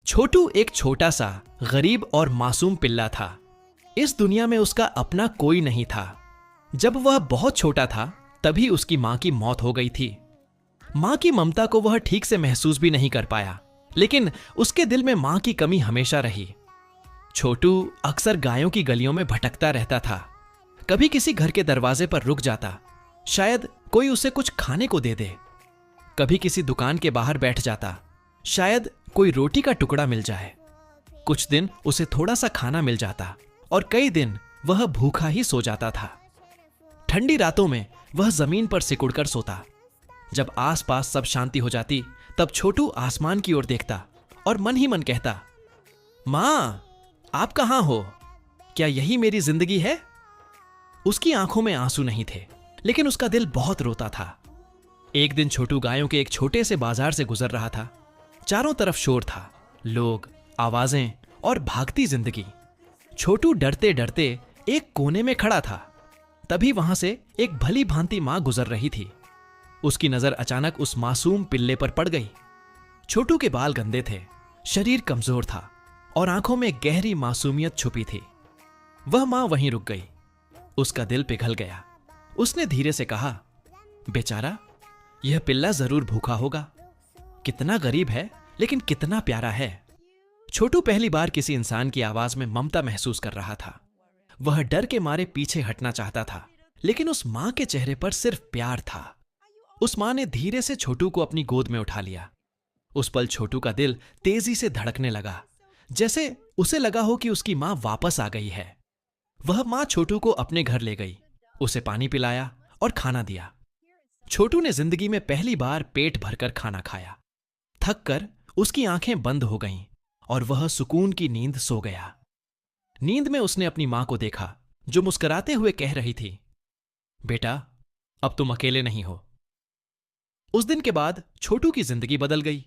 छोटू एक छोटा सा गरीब और मासूम पिल्ला था। इस दुनिया में उसका अपना कोई नहीं था। जब वह बहुत छोटा था तभी उसकी मां की मौत हो गई थी। मां की ममता को वह ठीक से महसूस भी नहीं कर पाया, लेकिन उसके दिल में मां की कमी हमेशा रही। छोटू अक्सर गायों की गलियों में भटकता रहता था। कभी किसी घर के दरवाजे पर रुक जाता, शायद कोई उसे कुछ खाने को दे दे। कभी किसी दुकान के बाहर बैठ जाता, शायद कोई रोटी का टुकड़ा मिल जाए। कुछ दिन उसे थोड़ा सा खाना मिल जाता और कई दिन वह भूखा ही सो जाता था। ठंडी रातों में वह जमीन पर सिकुड़कर सोता। जब आसपास सब शांति हो जाती तब छोटू आसमान की ओर देखता और मन ही मन कहता, मां, आप कहां हो? क्या यही मेरी जिंदगी है? उसकी आंखों में आंसू नहीं थे, लेकिन उसका दिल बहुत रोता था। एक दिन छोटू गायों के एक छोटे से बाजार से गुजर रहा था। चारों तरफ शोर था, लोग, आवाजें और भागती जिंदगी। छोटू डरते डरते एक कोने में खड़ा था। तभी वहां से एक भली भांति मां गुजर रही थी। उसकी नजर अचानक उस मासूम पिल्ले पर पड़ गई। छोटू के बाल गंदे थे, शरीर कमजोर था और आंखों में गहरी मासूमियत छुपी थी। वह मां वहीं रुक गई। उसका दिल पिघल गया। उसने धीरे से कहा, बेचारा, यह पिल्ला जरूर भूखा होगा। कितना गरीब है, लेकिन कितना प्यारा है। छोटू पहली बार किसी इंसान की आवाज में ममता महसूस कर रहा था। वह डर के मारे पीछे हटना चाहता था, लेकिन उस मां के चेहरे पर सिर्फ प्यार था। उस मां ने धीरे से छोटू को अपनी गोद में उठा लिया। उस पल छोटू का दिल तेजी से धड़कने लगा, जैसे उसे लगा हो कि उसकी मां वापस आ गई है। वह मां छोटू को अपने घर ले गई, उसे पानी पिलाया और खाना दिया। छोटू ने जिंदगी में पहली बार पेट भरकर खाना खाया। थक कर उसकी आंखें बंद हो गईं और वह सुकून की नींद सो गया। नींद में उसने अपनी मां को देखा, जो मुस्कुराते हुए कह रही थी, बेटा, अब तुम अकेले नहीं हो। उस दिन के बाद छोटू की जिंदगी बदल गई।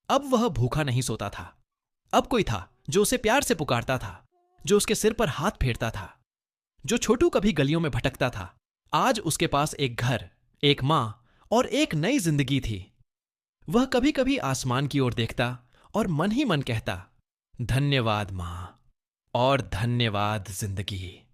अब वह भूखा नहीं सोता था। अब कोई था जो उसे प्यार से पुकारता था, जो उसके सिर पर हाथ फेरता था। जो छोटू कभी गलियों में भटकता था, आज उसके पास एक घर, एक मां और एक नई जिंदगी थी। वह कभी कभी आसमान की ओर देखता और मन ही मन कहता, धन्यवाद मां और धन्यवाद जिंदगी।